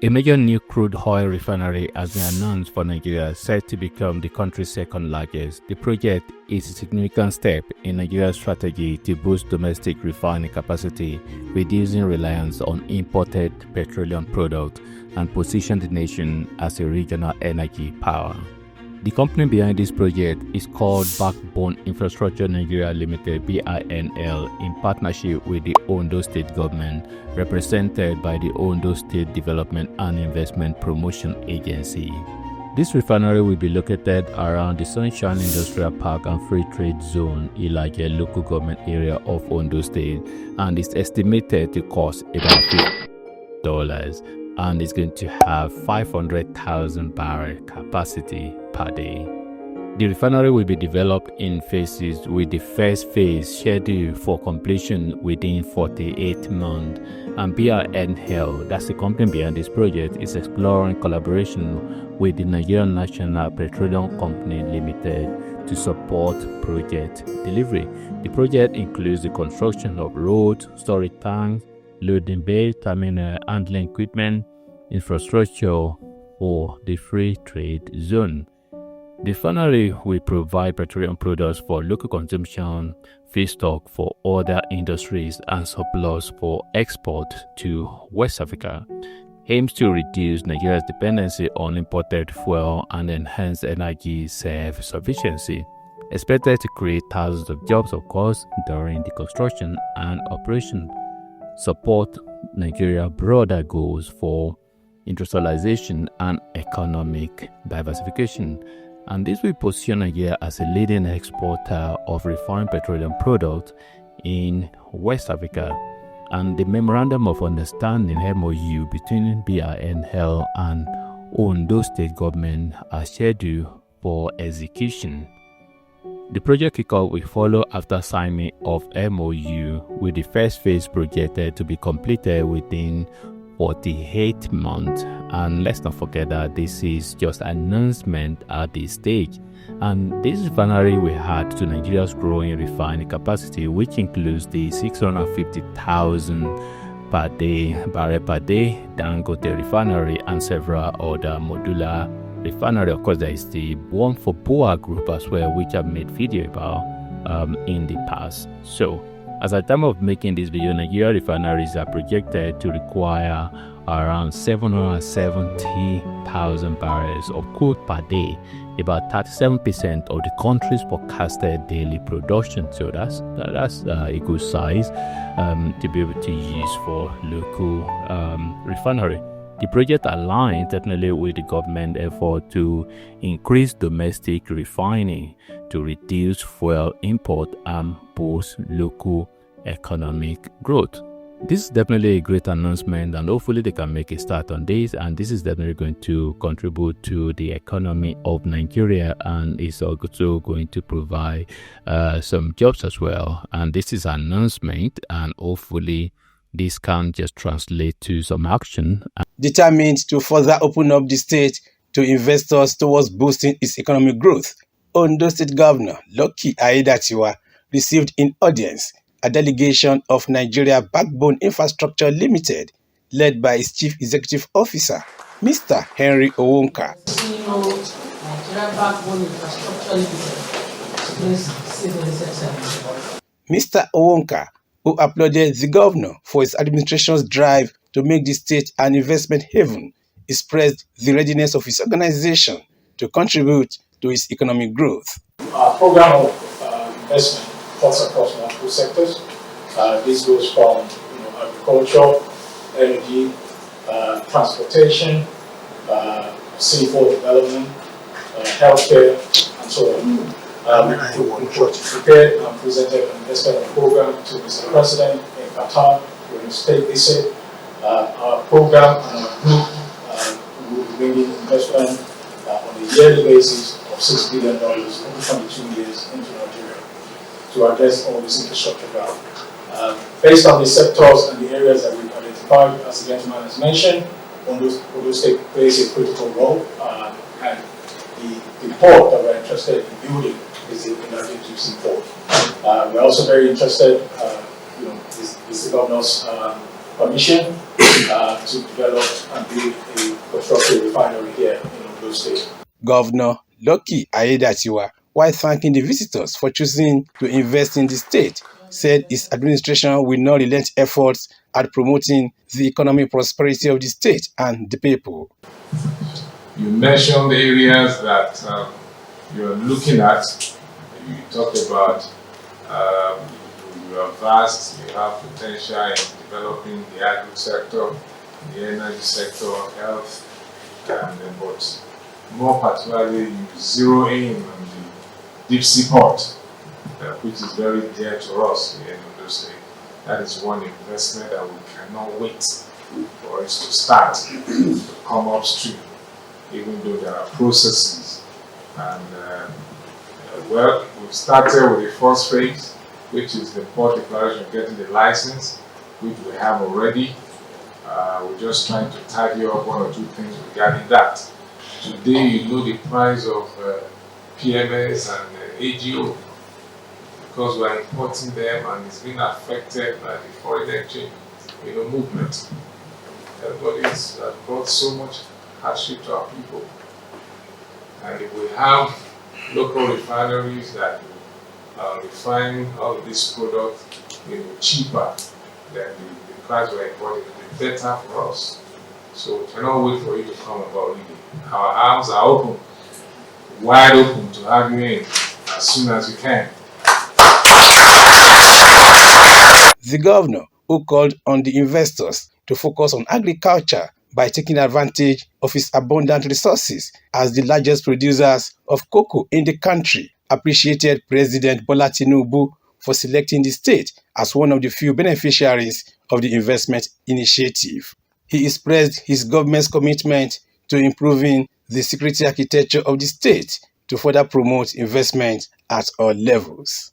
A major new crude oil refinery has been announced for Nigeria, set to become the country's second largest. The project is a significant step in Nigeria's strategy to boost domestic refining capacity, reducing reliance on imported petroleum products, and position the nation as a regional energy power. The company behind this project is called Backbone Infrastructure Nigeria Ltd (BINL) in partnership with the Ondo State Government, represented by the Ondo State Development and Investment Promotion Agency. This refinery will be located around the Sunshine Industrial Park and Free Trade Zone, Ilaje local government area of Ondo State, and is estimated to cost about $50 and is going to have 500,000 barrel capacity per day. The refinery will be developed in phases, with the first phase scheduled for completion within 48 months, and BINL, that's the company behind this project, is exploring collaboration with the Nigerian National Petroleum Company Limited to support project delivery. The project includes the construction of roads, storage tanks, loading bay, terminal, handling equipment, infrastructure for the free trade zone. The refinery will provide petroleum products for local consumption, feedstock for other industries, and surplus for export to West Africa. Aims to reduce Nigeria's dependency on imported fuel and enhance energy self-sufficiency. Expected to create thousands of jobs, of course, during the construction and operation. Support Nigeria's broader goals for industrialization and economic diversification. And this will position Nigeria as a leading exporter of refined petroleum products in West Africa. And the Memorandum of Understanding (MOU) between BINL and Ondo State Government are scheduled for execution. The project kickoff will follow after signing of MOU, with the first phase projected to be completed within 48 months. And let's not forget that this is just an announcement at this stage, and this refinery will add to Nigeria's growing refining capacity, which includes the 650,000 barrel per day Dangote refinery and several other modular refinery. Of course, there is the one for Boa Group as well, which I've made video about in the past. So as at time of making this video, Nigeria refineries are projected to require around 770,000 barrels of crude per day, about 37% of the country's forecasted daily production. So that's a good size to be able to use for local refinery. The project aligns technically with the government effort to increase domestic refining, to reduce fuel import, and boost local economic growth. This is definitely a great announcement, and hopefully they can make a start on this, and this is definitely going to contribute to the economy of Nigeria, and it's also going to provide some jobs as well. And this is an announcement, and hopefully this can just translate to some action. Determined to further open up the state to investors towards boosting its economic growth, Ondo State Governor Lucky Aiyedatiwa received in audience a delegation of Nigeria Backbone Infrastructure Ltd, led by its Chief Executive Officer, Mr. Henry Owonka. CEO, Nigeria Backbone Infrastructure Ltd. Mr. Owonka, who applauded the governor for his administration's drive to make the state an investment haven, expressed the readiness of his organization to contribute to its economic growth. Our program of investment cuts across multiple sectors. This goes from agriculture, energy, transportation, seaport development, healthcare, and so on. We prepared and presented an investment program to Mr. President in Qatar during his state visit. Our program and our group will be bringing investment on a yearly basis of $6 billion over 22 years into Nigeria to address all this infrastructure gap. Based on the sectors and the areas that we've identified, as the gentleman has mentioned, Ondo State plays a critical role, and the port that we're interested in building is the Ilaje port. We're also very interested, is the governor's permission to develop and build a construct a refinery here in Ondo State. Governor Lucky Aiyedatiwa, while thanking the visitors for choosing to invest in the state, said his administration will not relent efforts at promoting the economic prosperity of the state and the people. You mentioned the areas that you're looking at. You talked about you are vast, you have potential in developing the agri sector, the energy sector, health, but more particularly you zero in on the deep sea port, which is very dear to us here in Ondo State. That is one investment that we cannot wait for it to start to come upstream, even though there are processes. And well, we've started with the first phase, which is the port declaration, getting the license, which we have already. We're just trying to tidy up one or two things regarding that. Today, you know the price of PMS and AGO, because we're importing them and it's been affected by the foreign exchange movement. Everybody's brought so much hardship to our people. And if we have local refineries that refine all of this product cheaper than the price we're importing, it will be better for us. So we cannot wait for you to come about it. Our arms are open, wide open to have you in as soon as you can. The governor, who called on the investors to focus on agriculture by taking advantage of its abundant resources as the largest producers of cocoa in the country, appreciated President Bola Tinubu for selecting the state as one of the few beneficiaries of the investment initiative. He expressed his government's commitment to improving the security architecture of the state to further promote investment at all levels.